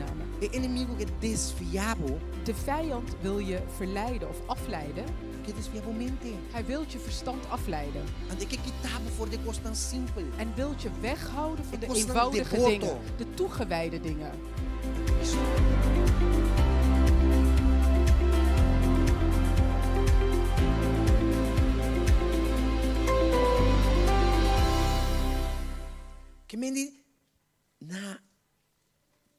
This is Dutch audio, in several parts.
namen. O inimigo quer desviar De vijand wil je verleiden of afleiden. a mente. Hij wil je verstand afleiden. Ante que quitar voor de coisa tão simples. En wil je weghouden van de Ik was dan eenvoudige devoto. dingen. De toegewijde dingen. Que mente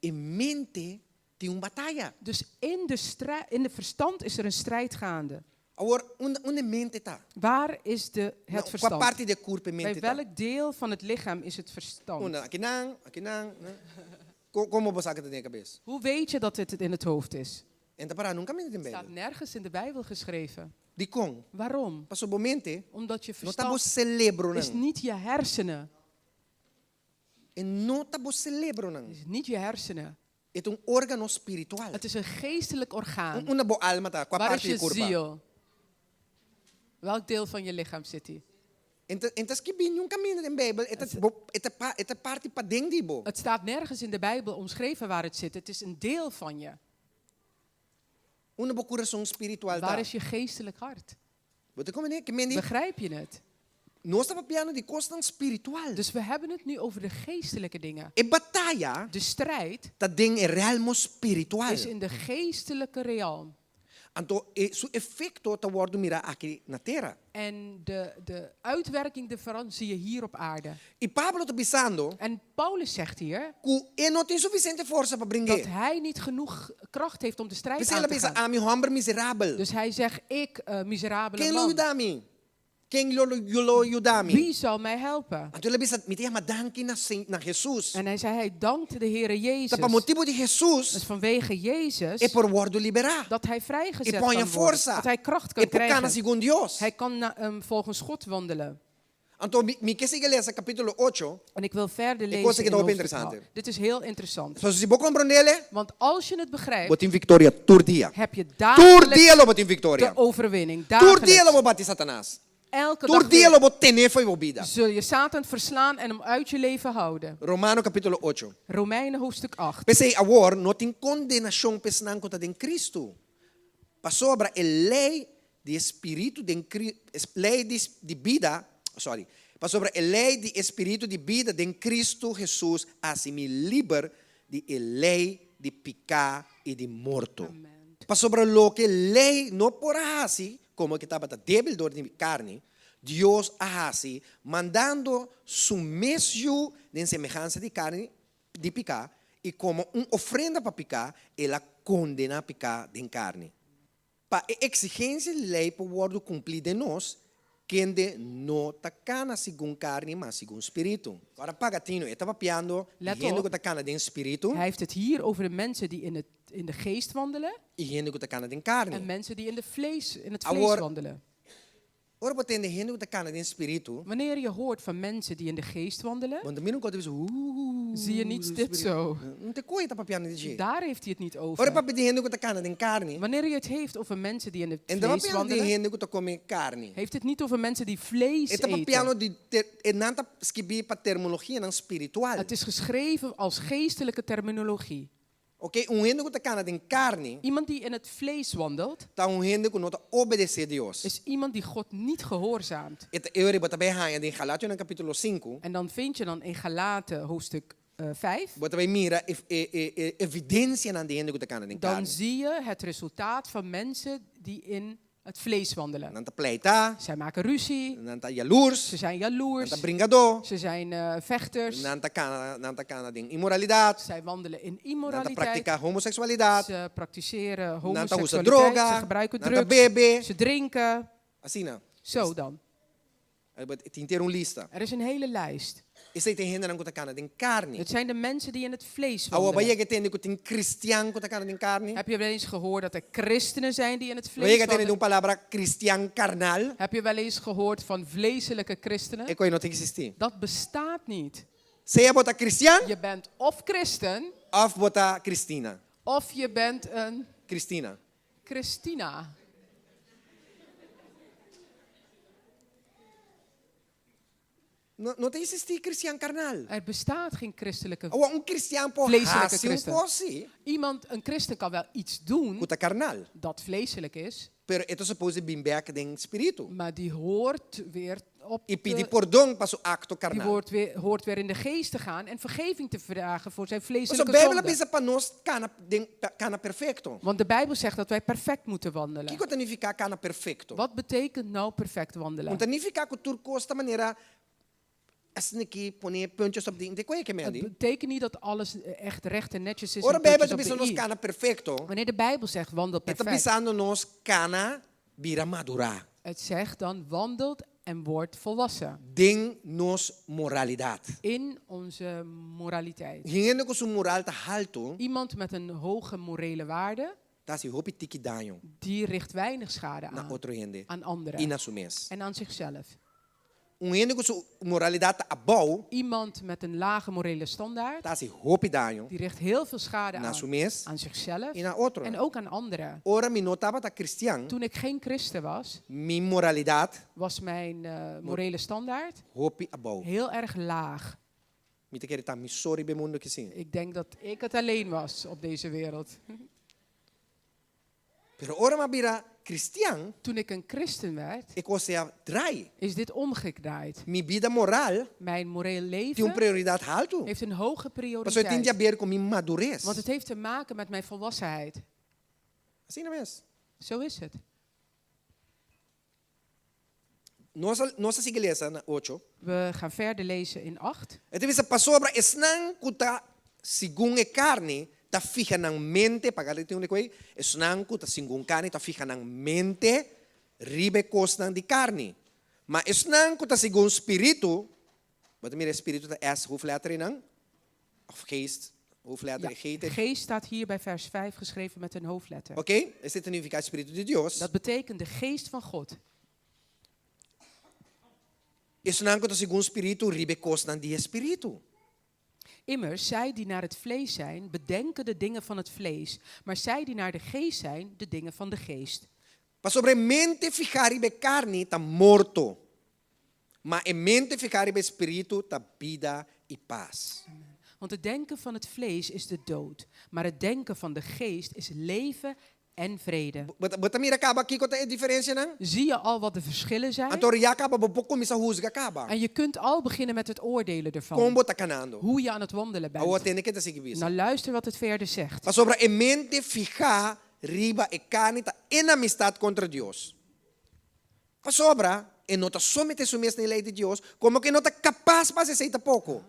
in mente tem batalha. Dus in de verstand is er een strijd gaande. Agora, onde mente tá? Waar is het Qual verstand? parte do corpo Bij mente tá? welk deel van het lichaam is het verstand? Una, aqui não. Como você acha que tem a cabeça? Hoe weet je dat het in het hoofd is? Então, para nunca mente tem Het staat bem. nergens in de Bijbel geschreven. De com? Waarom? Passou boa mente? Omdat je Não tá bom verstand cerebro is não. niet je hersenen. E não tá bom cerebro não. Het is niet je hersenen. É órgão espiritual. Het is een geestelijk orgaan. Una boa alma tá. Qual Waar is parte je do corpo? ziel? Welk deel van je lichaam zit die? Então, que bem nunca mente tem Bijbel. É parte para dentro bo. Het staat nergens in de Bijbel omschreven waar het zit. Het is een deel van je. Una boa coração espiritual Waar tá. is je geestelijk hart? Você como né? Que mente? Begrijp je het? Nós estamos piano de coisa espiritual. Dus we hebben het nu over de geestelijke dingen. E batalha De strijd tá dentro é realmo spiritual. is in de geestelijke realm. Então, su efeito tá worden mira aqui na terra. En de uitwerking daarvan zie je hier op aarde. E Pablo tá pensando En Paulus zegt hier que ele não tem suficiente força para dat brincar. hij niet genoeg kracht heeft om de strijd Porque aan ele te pensa, gaan. ah, meu homem miserável. Dus hij zegt, ik, miserabele Quem lo man, ajuda a mim? Quem lo ajuda a mim? wie zal mij helpen? Então ele pensa, me tem uma danke na Jesus. En hij zei, hij dankte de Heere Jezus. Tá para motivo de Dus Jesus vanwege Jezus, é por word liberar. dat hij vrijgezet E kan põe worden. força. Dat hij kracht É kan por cana krijgen. segundo Deus. Hij kan volgens God wandelen. Então, me quer seguir essa capítulo 8. En ik wil verder coisa lezen que in é hoofdstuk interessante. 8. Dit is heel interessant. Só se você compreender, Want als je het begrijpt, botem vitória todo dia. heb je Todo dagelijks dia lo botem vitória. de overwinning. Todo dia lo Dagelijks. vou bater Satanás. Elke Todo dag dia weer lo vou tener foi bobida. zul je Satan verslaan en hem uit je leven houden. Romano capítulo 8. Romeinen hoofdstuk 8. Pensei, agora não tem condenação pessoal contra em Cristo. Passou sobre a lei de espírito lei de vida, sorry. Passou sobre a lei de espírito de vida em Cristo Jesus, assim me liber de a lei de pecar e de morto. Amen. Passou sobre lo que lei não por assim, como que estava débil de carne, Deus assim, mandando su mesmo de semelhança de carne, de pecar, e como uma ofrenda para pecar, ela condena a pecar de carne. Para a exigência da lei para o cumprir de nós, quem não está cana segundo carne, mas segundo espírito. Agora, pagatino, eu estava piando, Let gente op. que está cana de espírito, Hij heeft het hier over de mensen die in de geest wandelen e gente que está cana de en carne. mensen die in het vlees Agora- wandelen. Ora, você tem gente que está cana de espírito, Wanneer je hoort van mensen die in de geest wandelen, want de minute que eu zie je niet dit zo. não tem coisa para piano de jeito. Daar heeft hij het niet Ora, over. para pedir gente que está cana de carne, Wanneer je het heeft over mensen die in het en dan vlees piano de wandelen, gente que está comendo carne. heeft het niet over mensen die vlees Eta pa piano eten. de nanta skibi pa terminologia nan spiritual. Het is geschreven als geestelijke terminologie. Okay, gente que está cana de carne, Iemand die in het vlees wandelt, tá gente que não tá obedecer a Deus. is iemand die God niet gehoorzaamt. Eta eu bota bem hanya de Galatio no capítulo 5, En dan vind je dan in Galaten hoofdstuk 5, bota bem mira evidência nan de gente que está cana de dan carne. zie je het resultaat van mensen die in het vlees wandelen. Nanta pleita, Zij maken ruzie, nanta jaloers, ze zijn jaloers, nanta bringador, ze zijn vechters, nanta cana de immoralidade, zij wandelen in nanta immoraliteit, praticar homoseksualidade, ze praktiseren nanta usa homoseksualiteit, droga, ze gebruiken nanta drugs, bebe, ze drinken. assim não. Zo dan. Het inteiro lista. Er is een hele lijst. Esse aí tem gente que está cana de carne. Het zijn de mensen die in het vlees Awa wandelen. baie que tem que tem cristiano que está cana de carne. Heb je wel eens gehoord dat er christenen zijn die in het Baie vlees que tem wandelen? uma palavra cristian carnal. Heb je wel eens gehoord van vleeselijke christenen? É coisa não tem que existir. Dat bestaat niet. Seja bota cristian Je bent of christen, of bota Cristina. of je bent een Cristina. Christina. não tem existir cristão carnal. Er bestaat geen christelijke Cristão pode vleeselijke fazer christen. fosse, Een christen kan wel iets doen kuta carnal. dat vleeselijk is, Pero ito supposed bim back den espírito. maar die hoort weer op E pedir de, perdão para o acto die carnal. hoort weer in de geest te gaan en vergeving te vragen voor zijn Mas a vleeselijke Bíblia zonde. pensa para nós cana perfeito. Want de Bijbel zegt dat wij perfect moeten O que wandelen. significa cana perfeito? Wat betekent nou perfect wandelen? Não significa que tu costa maneira assim que poner pontos op de coisa que me Het andi. betekent niet dat alles echt recht en netjes is. Ora en Bíblia puntjes te op pensa de nós i. cana perfeito. Wanneer de Bijbel zegt wandel Está perfect, pensando nós cana vira madura. het zegt dan wandelt en wordt volwassen Den nos moralidade. in onze moraliteit. Gente com sua moral tá alto, Iemand met een hoge morele waarde, tá se hopi tiki danho die richt weinig schade na aan, outro gente aan e anderen na sua mes. en aan zichzelf. Gente com sua moralidade tá abau, Iemand met een lage morele standaard, tá se hopi danho die richt heel veel schade na sua aan, mes aan zichzelf e na outro. en ook aan anderen. Ora me notava tá cristão, Toen ik geen christen was, minha moralidade was mijn morele standaard hopi abau. heel erg laag. Me te querer tá me sorry be mundo que sim. Ik denk dat ik het alleen was op deze wereld. Pero ora ma bira cristão, Toen ik een christen werd, e cosa drai. is dit omgedraaid. Mi vida moral Mijn moreel tem leven prioridade alto. heeft een hoge Mas eu tenho a prioriteit. ver com minha madurez. Want het heeft te maken met mijn volwassenheid. Assim não é mesmo? Zo is het. Nossa igreja na 8. We gaan verder lezen in 8. Então você passou para esnan kuta segundo a carne tá fija na mente para que tenha coisa. Esnan kuta segundo carne tá fija na mente ribe costa de carne. Mas esnan kuta segundo espírito, wat meer espírito tá es hoeveel letter in? Of geest, hoeveel letter Ja, geest. geest staat hier bij vers 5 geschreven met een hoofdletter. Oké, esse significa espírito de Deus. Dat betekent de geest van God. Esnan kuta segundo espírito ribe costa de espírito. Immers, zij die naar het vlees zijn, bedenken de dingen van het vlees. Maar zij die naar de geest zijn, de dingen van de geest. Para sobre mente ficar ribe carne tá morto. Maar in mente ficar ribe espírito tá vida e paz. Want het denken van het vlees is de dood. Maar het denken van de geest is leven en vrede. Bota mira acaba aqui com a diferença não? Zie je al wat de verschillen zijn? Antor ya acaba bo começa husga acaba. En je kunt al beginnen met het oordelen ervan. Como tá canando? Hoe je aan het wandelen A outra bent. tem que te seguir. Nou, luister wat het verder zegt. Para sobre in mente ficar riba e carne tá em amistade contra Deus. Para sobra e nota somente su mesma lei de Deus, como que nota capaz para se aceita pouco.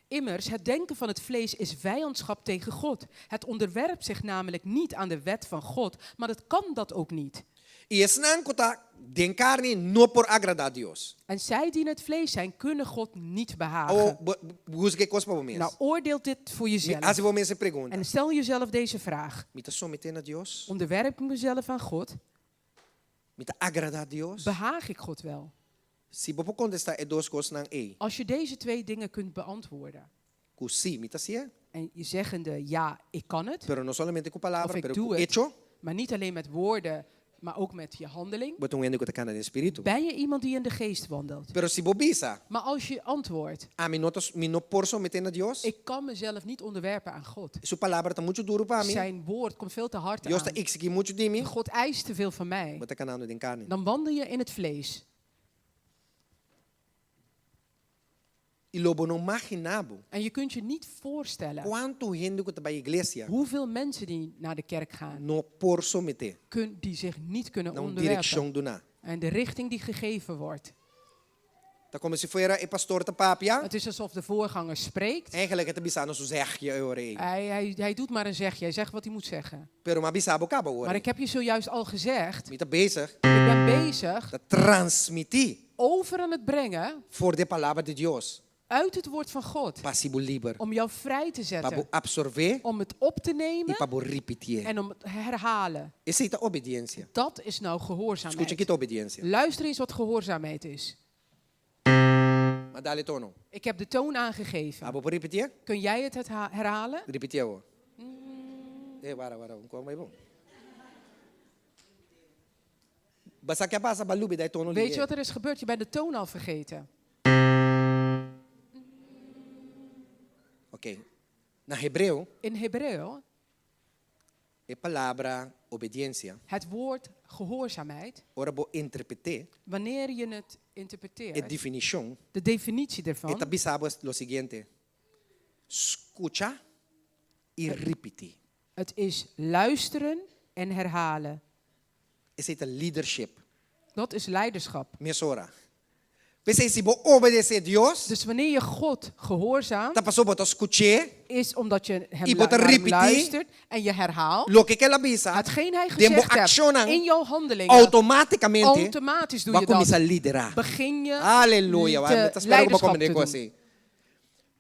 Immers, het denken van het vlees is vijandschap tegen God. Het onderwerpt zich namelijk niet aan de wet van God, maar het kan dat ook niet. E esse não tá den carne no por agradar a Deus. En zij die in het vlees zijn, kunnen God niet Ou behagen. busque coisa para você. Nou, oordeel dit voor As jezelf. você se pergunta, En stel jezelf deze vraag. me tá sometendo a Deus? Onderwerp ik mezelf aan God? Me tá agradar a Deus? Behaag ik God wel? Se você contestar é duas coisas não é. Als je deze twee dingen kunt beantwoorden. Com sim, me tá sim. En je zeggende, ja, ik kan het. Pero no solamente com Of palavras, ik pero doe com het. hecho. Maar niet alleen met woorden, maar ook met je handeling. Botou um ende com a cana de espírito. Ben je iemand die in de geest wandelt? Pero se bobisa, Maar als je antwoordt, me no por someter a Deus. ik kan mezelf niet onderwerpen aan God. Sua palavra tá muito duro para mim. Zijn woord komt veel te hard Deus tá aan. exigir muito de mim. God eist te veel van mij. Bota canando de carne. Dan wandel je in het vlees. E lobo não imaginava En je kunt je niet voorstellen quanto gente que tá para a igreja hoeveel mensen die naar de kerk gaan, no por someter. die zich niet kunnen Não onderwerpen. direção do na. En de richting die gegeven wordt. Tá como se fuera e pastor te papia. Het is alsof de voorganger spreekt. Eigenlijk het bisano so zegje ore. Hij doet maar een zegje. Hij zegt wat hij moet zeggen. Pero ma bisabo cabo Maar ore. ik heb je zojuist al gezegd. Me tá bezig Ik ben bezig de transmitir over aan het brengen for de palavra de Deus. uit het woord van God. Passivo liber. Om jou vrij te Para zetten. absorver Om het op te e nemen para repetir. en om het te herhalen. Essa é a obediência. Dat is nou Escute gehoorzaamheid. aqui a obediência. Luister eens wat gehoorzaamheid is. Mas dá-lhe tono. Ik heb de toon aangegeven. Ah, vou repetir? Kun jij het herhalen? Repetir o. Para. Como é bom? Basta que passa balubi dai tono Weet je lhe. wat er is gebeurd? Je bent de toon al vergeten. Ok. Na Hebreu, In Hebreo, a palavra obediência, het woord gehoorzaamheid, ora bo interprete, wanneer je het a interpreteert, definição, de definitie eta ervan, bisabas lo seguinte. Escucha e repetir. het is luisteren en herhalen. Esse é leadership. Dat is leiderschap. Mesora. Pensei se bo obedecer a Deus, Dus wanneer je God gehoorzaamt, tá passou botar escutar, is omdat je hem, Je moet naar hem repetir. luistert en je herhaalt lo que ela bisa, hetgeen hij dembo gezegd hebt accionan in jouw handelingen. automaticamente Automatisch doe vai je dat. começar a liderar. Begin je Aleluia. te Vai, tá esperando que leiderschap eu te doen. assim.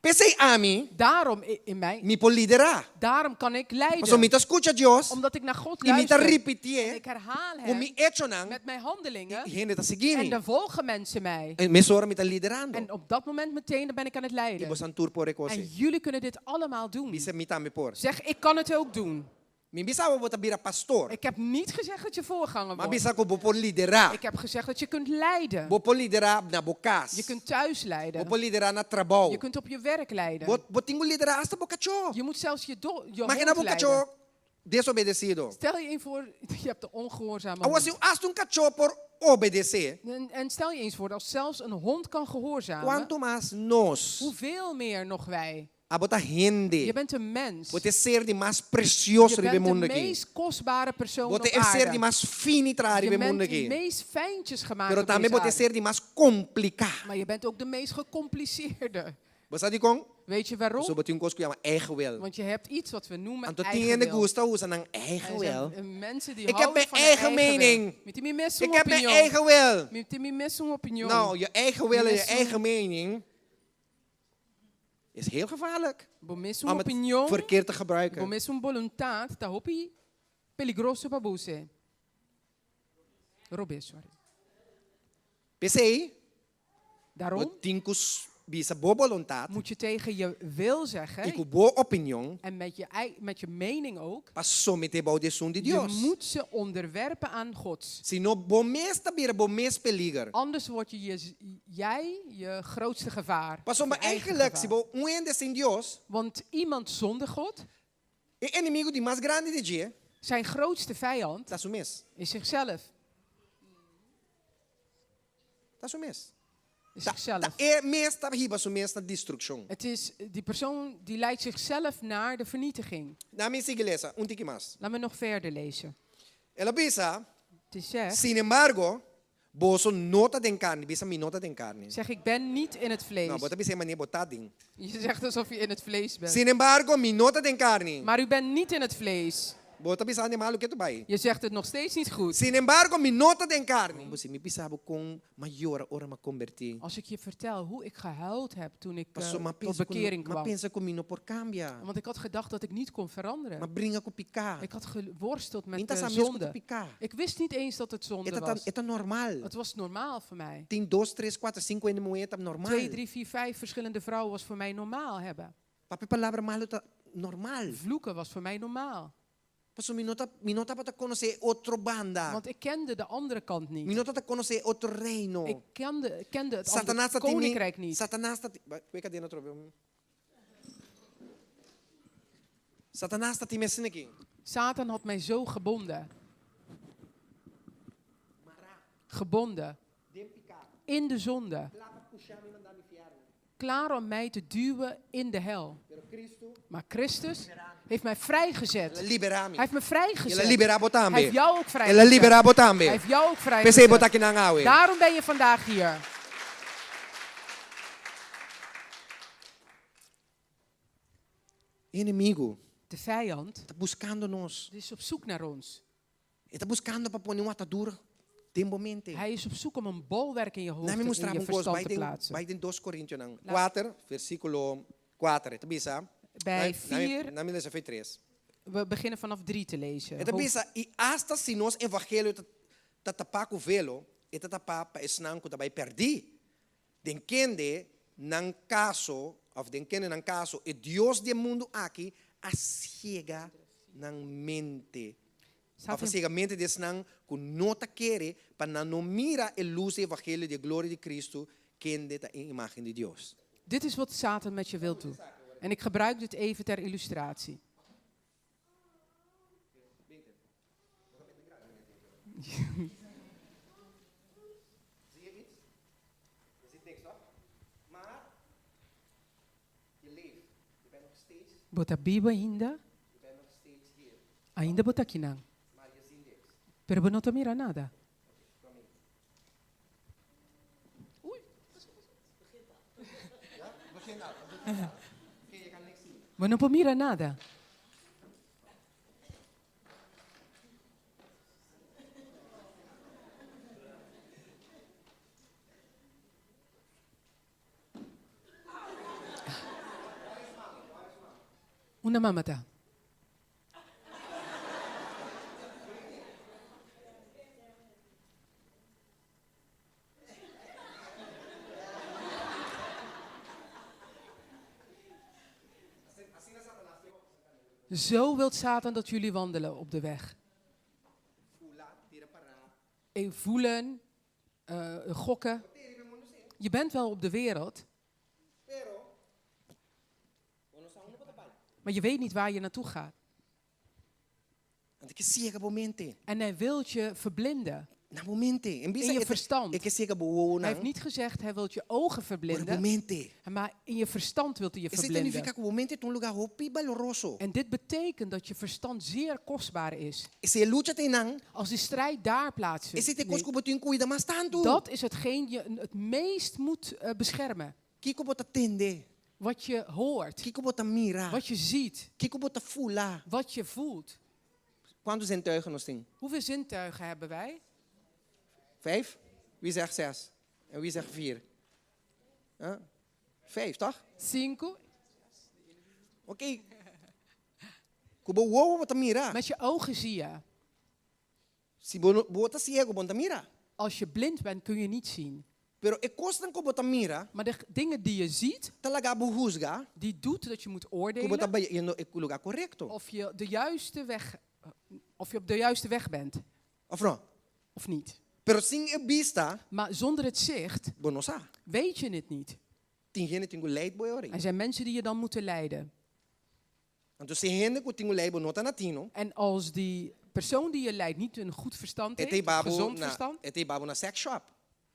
Pensei a mim, Daarom in mij, me por liderar. daarom kan ik Mas me leiden. tá escuta Deus, Omdat ik naar God e me tá luister. En repetir, ik herhaal o me hem accionan, met mijn handelingen. e gente tá En seguindo. dan volgen mensen mij. Mesora me tá liderando. En op dat moment meteen dan ben ik aan het E leiden. você tour por En assim. jullie kunnen dit allemaal doen. Bisa me tá me por. Zeg, ik kan het ook doen. Me bisa botar bira pastor. Ik heb niet gezegd dat je voorganger Mas wordt. bisa ko bo por liderar. Ik heb gezegd dat je kunt leiden. Bo por liderar na bocas. Je kunt thuis Bo leiden. por liderar na trabalho. Je kunt op je werk leiden. Bo tingo liderar hasta bocacho. Je moet zelfs je Mas que na hond leiden. bocacho desobedecido. Stel je eens voor, je hebt de ongehoorzame Agora se hond. hasta cachorro por obedecer, En stel je eens voor, als zelfs een hond kan gehoorzamen, quanto mais nós, hoeveel meer nog wij. a botar Je rende, bent een mens. você ser de mais precioso Je de bent de mundo aqui. meest kostbare persoon op Você ser de aarde. mais finitrário Je de bent mundo de aqui. meest fijntjes gemaakt Pero op também deze você aarde. ser de mais complicado. Maar je bent ook de meest gecompliceerde. Você sabe como? Weet je waarom? Zo botar coisa que chama eigen wil. Want je hebt iets wat we noemen Anto eigen tinha wil. gusta usa ng eigen Er wil. zijn mensen die Ik heb houden mijn van hun eigen wil. mening. Met die mensen Ik heb mijn opinion. eigen wil. Met die mensen opinion. Nou, je eigen wil en je Mensen- eigen mening is heel gevaarlijk. Bomesso Om het opinion, verkeerd te gebruiken. bomesso voluntad, tá hopi peligroso para você. Robê, sorry. PC, Daarom o tinkus bisa boa vontade, moet je tegen je wil zeggen, e com boa opinião, en met je mening ook, para someter ao desun de je Deus. moet ze onderwerpen aan God. Se não bom mês tabira bom mês peliger. Anders word jij je grootste gevaar. Passou Je maar eigen eigenlijk se gevaar. bom ende sem Deus, Want iemand zonder God, e inimigo de mais grande de dia, zijn grootste vijand, tá sumes. is zichzelf. Tá sumes. Is Tá zichzelf. e mês tá riba sumes na destruição. Het is die persoon die leidt zichzelf naar de vernietiging. Na minha igreja, tiki mais. Laat me nog verder lezen. Ela bisa, Het is zegt, sin embargo, boso nota den carne, bisa mi nota den carne. zeg ik ben niet in het vlees. Não, bota bisa mania botading. Je zegt alsof je in het vlees bent. Sin embargo, mi nota den carne. Maar u bent niet in het vlees. Bota bisa animal que tu vai. Je zegt het nog steeds niet goed. Sin embargo, mi nota den carne. Você me pisava com maior ora me converti. Als ik je vertel hoe ik gehuild heb toen ik Passou ma tot pensa bekering com, ma kwam. pensa comigo por cambia. Want ik had gedacht dat ik niet kon Ma veranderen. brinca com picar. Ik had geworsteld met Minta de sa mesmo com zonde. picar. Ik wist niet eens dat het zonde was. Eta normal. Het was normaal voor mij. Tem 2, 3, 4, 5 en moeda normal. 2, 3, 4, 5 verschillende vrouwen was voor mij normaal hebben. Papi palavra malo tá normal. Vloeken was voor mij normaal. Passou mi nota para conhecer outro banda. Want ik kende de andere kant Mi niet. nota para conhecer outro reino. Ik kende het Satanás andere koninkrijk niet. Satanás tá Pega dentro outro. Satanás tá te mexendo aqui. Satan had mij zo gebonden. Gebonden. In de zonde. Klaar om mij te duwen in de hel. Maar Christus heeft mij vrijgezet. Liberar-me. Hij heeft me vrijgezet. Ela liberar Hij botambe. heeft jou ook Ela vrijgezet. liberar Hij botambe. heeft jou ook Pensei vrijgezet. botar aqui na ngawe. Daarom ben je vandaag hier. Inimigo De vijand está buscando nós. is op zoek naar ons. Ele está buscando para pôr uma atadura temporalmente. Hij is op zoek om een bolwerk in je hoofd Na me en in mostrar je um coisa verstand te plaatsen. vai den 2 Coríntios 4, versículo 4. Eta bisa. Bij 4, Na me lees foi 3. we beginnen vanaf 3 te lezen. Eta bisa e hasta se nós evangelho ta tapar com velo, eta tapar para esnan que vai perdi. Den kende nan caso of den kende nan caso e Deus do mundo aqui a cega nan mente. Staat Of in- cegamente desnan que não tá querer para não mira a luz do evangelho de glória de Cristo que é a imagem de Deus. Dit is wat Satan met je wil doen. En ik gebruik dit even ter illustratie. Zie je iets? Je ziet niks, toch? Maar je leeft. Je bent nog steeds, Bota biba ainda, je bent nog steeds hier. ainda bota aqui não. Maar je ziet niks. Pero não te mira nada. Kom in. Oei. Ja? Begin nou. Oké, je kan niks zien. Maar não mira nada. Una mamata. Zo wilt Satan dat jullie wandelen op de weg. Fula, tira para. Voelen, gokken. Tiri be mundo sim. Je bent wel op de wereld, Pero, uno sa uno pa tapal. maar je weet niet waar je naartoe gaat. Ante que ciega bo mente. En hij wil je verblinden. Na bo mente. In je verstand. E que ciega bo wo Hij na. heeft niet gezegd hij wil je ogen Por bo verblinden, mente. maar in je verstand wil hij je Esse verblinden. significa que bo mente tem lugar hopi valoroso. En dit betekent dat je verstand zeer kostbaar is. Esse lucha tem nang. Als die strijd daar plaatsvindt, Esse te cosco bo tem cuida mas tanto. dat is hetgeen je het meest moet beschermen. Kiko bo ta tende. Wat je hoort, Kiko bo ta mira. wat je ziet, Kiko bo ta fula. wat je voelt. Quantos zintuigen nós tem? Hoeveel zintuigen hebben wij? 5? Wie zegt 6? En wie zegt 4? 5, toch? 5. Oké. Kubo wo bo ta mira. Met je ogen zie je. Si bo ta ciego bo ta mira. Als je blind bent kun je niet zien. Pero e costan ko bo ta mira. Maar de dingen die je ziet, Talaga bo husga. die doet dat je moet Kubo ta oordelen ba yendo e lugar correcto. of je op de juiste weg bent Of no? of niet. Pero sin e vista, Maar zonder het zicht bo no sa. weet je het niet. Tem gente tingo leid bo ori. Er zijn mensen die je dan moeten leiden. Então se gente ko tingo leid bo no ta natino. En als die persoon die je leidt niet een goed verstand Ete heeft, een babu gezond na verstand, ete babu na sex shop.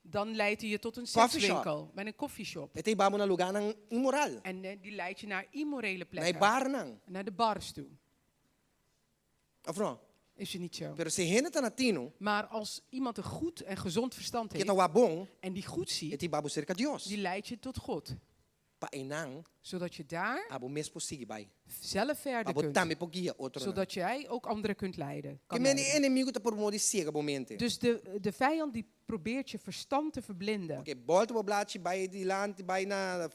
dan leidt hij je tot een Coffee sekswinkel, met een koffieshop. Ete babu na lugar nang immoral. En die leidt je naar immorele Na plekken, bar nang. naar de bars toe. Of no? Is je niet zo. Pero se gente ta natino, Maar als iemand een goed en gezond verstand que heeft ta wa bom, en die goed ziet, ete babu cerca Dios. die leidt je tot God. Pa enang Zodat je daar abo mes posigi bai. zelf verder Abo kunt. tambe pogia outro. Zodat jij ook anderen kunt leiden. Que kan meni leiden. inimigo ta por modi cega bo mente. Dus de vijand die probeert je verstand te verblinden. Okay, volta bo blachi bai di land bai na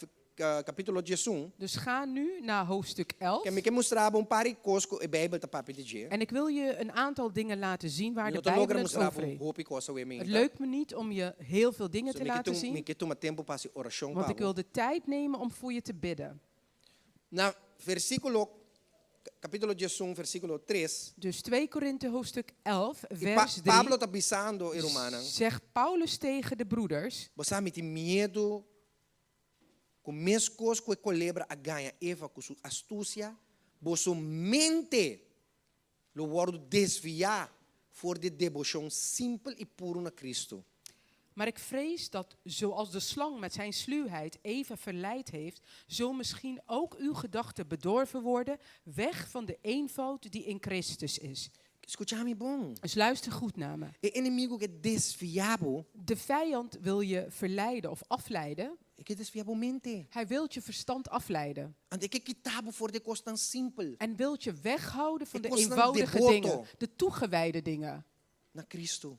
capítulo 11. Dus ga nu naar hoofdstuk 11. Que me que mostrava pari cosco e Bijbel ta papi de je. En ik wil je een aantal dingen laten zien waar de Não te Bijbel logra het mostrar over heeft. hopi cosa we Het me. lukt me niet om je heel veel dingen te laten Me zien, que toma tempo para se oração want ik pa. wil de tijd nemen om voor je te bidden. Na versículo capítulo 11 versículo 3. Dus 2 Korinthe hoofdstuk 11, E vers 3. Pablo ta pisando e romana. Zegt Paulus tegen de broeders: Você me tem medo com mes cosco e colebra a ganha Eva com sua astúcia, você mente lo wordo desviar voor de devoção simpel e puro na Cristo. Maar ik vrees dat zoals de slang met zijn sluwheid Eva verleid heeft, zo misschien ook uw gedachten bedorven worden, weg van de eenvoud die in Christus is. Escute-me bom. Dus luister goed naar me. O inimigo que desviabo, De vijand wil je verleiden of afleiden. é que desviabo mente. Hij wil je verstand afleiden. Ante que quitabo voor de coisa tão simples En wil je weghouden van de Ik was een eenvoudige devoto. dingen, de toegewijde dingen. na Cristo.